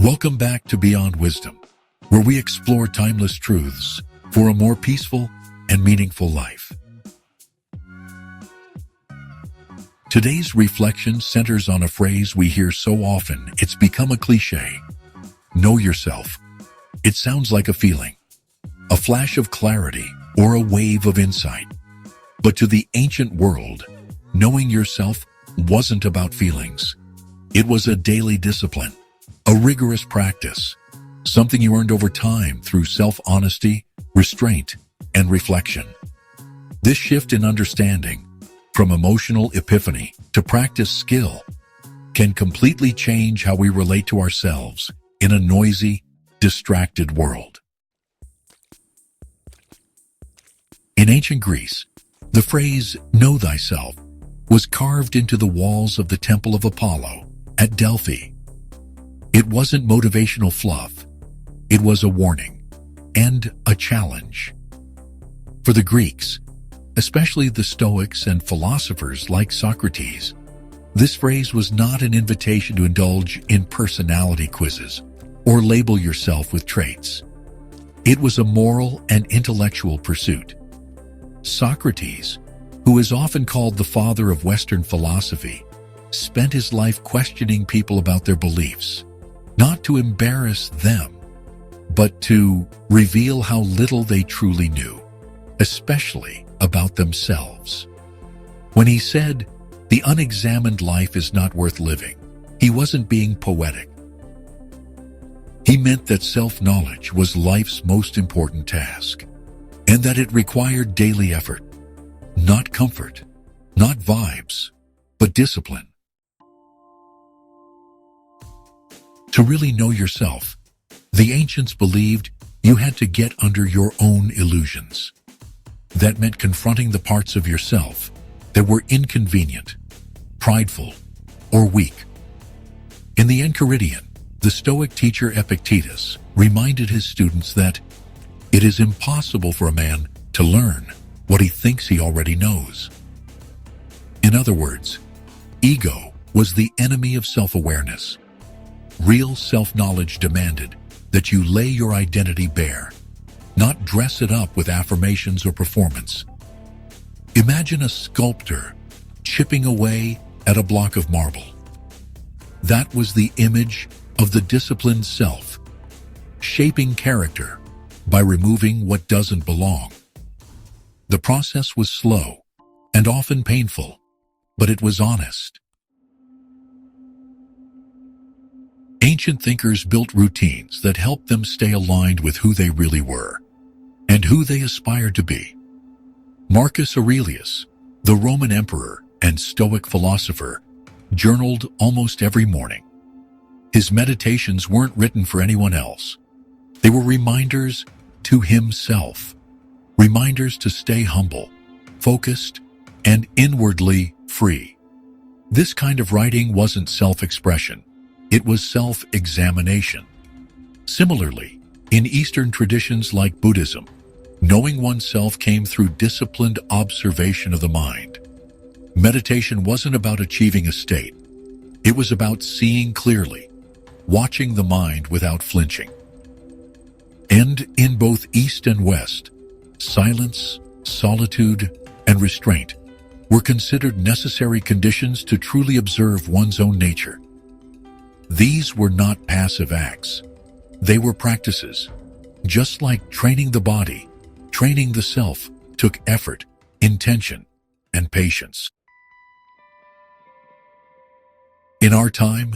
Welcome back to Beyond Wisdom, where we explore timeless truths for a more peaceful and meaningful life. Today's reflection centers on a phrase we hear so often it's become a cliche. Know yourself. It sounds like a feeling, a flash of clarity, or a wave of insight. But to the ancient world, knowing yourself wasn't about feelings. It was a daily discipline, a rigorous practice, something you earned over time through self-honesty, restraint, and reflection. This shift in understanding, from emotional epiphany to practice skill, can completely change how we relate to ourselves in a noisy, distracted world. In ancient Greece, the phrase, "know thyself," was carved into the walls of the Temple of Apollo at Delphi. It wasn't motivational fluff. It was a warning and a challenge. For the Greeks, especially the Stoics and philosophers like Socrates, this phrase was not an invitation to indulge in personality quizzes or label yourself with traits. It was a moral and intellectual pursuit. Socrates, who is often called the father of Western philosophy, spent his life questioning people about their beliefs, not to embarrass them, but to reveal how little they truly knew, especially about themselves. When he said, "The unexamined life is not worth living," he wasn't being poetic. He meant that self-knowledge was life's most important task, and that it required daily effort, not comfort, not vibes, but discipline. To really know yourself, the ancients believed you had to get under your own illusions. That meant confronting the parts of yourself that were inconvenient, prideful, or weak. In the Enchiridion, the Stoic teacher Epictetus reminded his students that it is impossible for a man to learn what he thinks he already knows. In other words, ego was the enemy of self-awareness. Real self-knowledge demanded that you lay your identity bare, not dress it up with affirmations or performance. Imagine a sculptor chipping away at a block of marble. That was the image of the disciplined self, shaping character by removing what doesn't belong. The process was slow and often painful, but it was honest. Ancient thinkers built routines that helped them stay aligned with who they really were and who they aspired to be. Marcus Aurelius, the Roman emperor and Stoic philosopher, journaled almost every morning. His meditations weren't written for anyone else. They were reminders to himself, reminders to stay humble, focused, and inwardly free. This kind of writing wasn't self-expression. It was self-examination. Similarly, in Eastern traditions like Buddhism, knowing oneself came through disciplined observation of the mind. Meditation wasn't about achieving a state. It was about seeing clearly, watching the mind without flinching. And in both East and West, silence, solitude, and restraint were considered necessary conditions to truly observe one's own nature. These were not passive acts. They were practices. Just like training the body, training the self took effort, intention, and patience. In our time,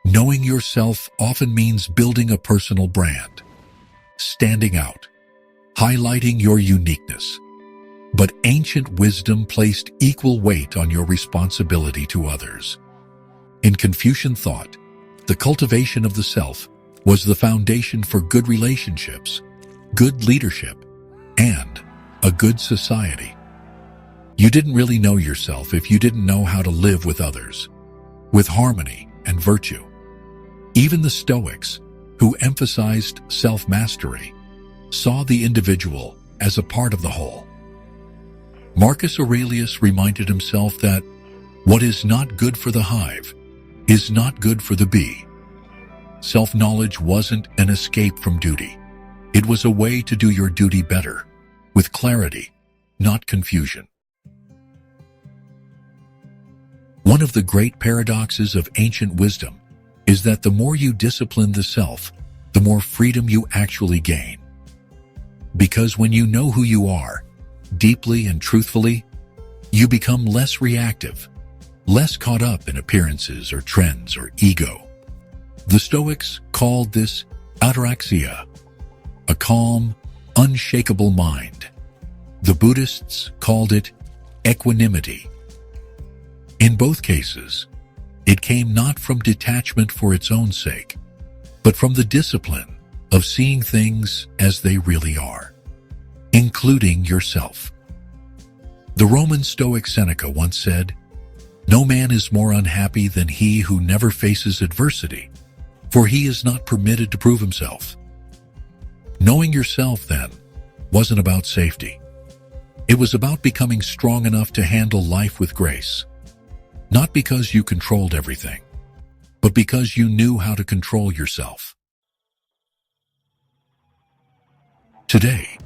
knowing yourself often means building a personal brand, standing out, highlighting your uniqueness. But ancient wisdom placed equal weight on your responsibility to others. In Confucian thought, the cultivation of the self was the foundation for good relationships, good leadership, and a good society. You didn't really know yourself if you didn't know how to live with others, with harmony and virtue. Even the Stoics, who emphasized self-mastery, saw the individual as a part of the whole. Marcus Aurelius reminded himself that what is not good for the hive is not good for the bee. self-knowledge wasn't an escape from duty. It was a way to do your duty better, with clarity, not confusion. One of the great paradoxes of ancient wisdom is that the more you discipline the self, the more freedom you actually gain. Because when you know who you are, deeply and truthfully, you become less reactive, less caught up in appearances or trends or ego. The Stoics called this ataraxia, a calm, unshakable mind. The Buddhists called it equanimity. In both cases, it came not from detachment for its own sake, but from the discipline of seeing things as they really are, including yourself. The Roman Stoic Seneca once said, "No man is more unhappy than he who never faces adversity, for he is not permitted to prove himself." Knowing yourself, then, wasn't about safety. It was about becoming strong enough to handle life with grace. Not because you controlled everything, but because you knew how to control yourself. Today,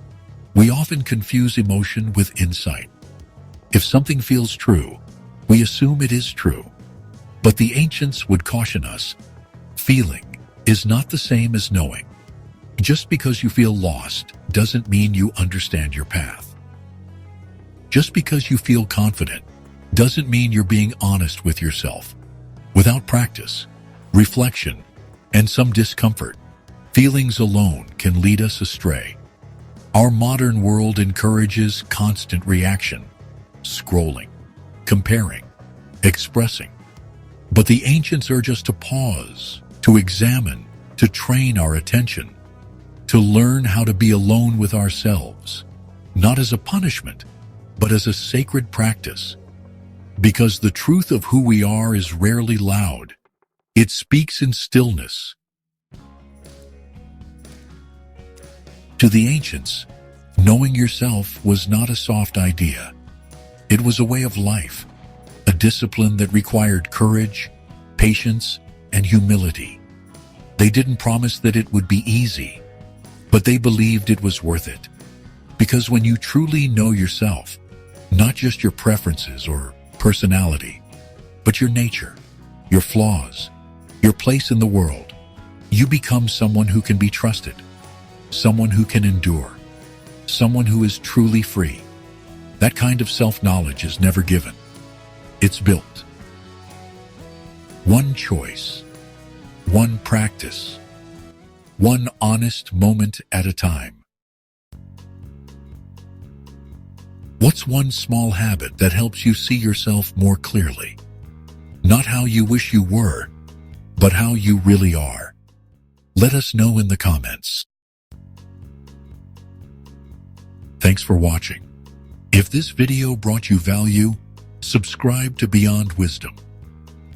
we often confuse emotion with insight. If something feels true, we assume it is true. But the ancients would caution us, feeling is not the same as knowing. Just because you feel lost doesn't mean you understand your path. Just because you feel confident doesn't mean you're being honest with yourself. Without practice, reflection, and some discomfort, feelings alone can lead us astray. Our modern world encourages constant reaction, scrolling, comparing, expressing. But the ancients urge us to pause, to examine, to train our attention, to learn how to be alone with ourselves, not as a punishment, but as a sacred practice. Because the truth of who we are is rarely loud. It speaks in stillness. To the ancients, knowing yourself was not a soft idea. It was a way of life, a discipline that required courage, patience, and humility. They didn't promise that it would be easy, but they believed it was worth it. Because when you truly know yourself, not just your preferences or personality, but your nature, your flaws, your place in the world, you become someone who can be trusted, someone who can endure, someone who is truly free. That kind of self-knowledge is never given. It's built. One choice, one practice, one honest moment at a time. What's one small habit that helps you see yourself more clearly? Not how you wish you were, but how you really are. Let us know in the comments. Thanks for watching. If this video brought you value, subscribe to Beyond Wisdom.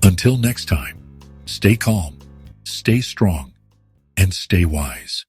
Until next time, stay calm, stay strong, and stay wise.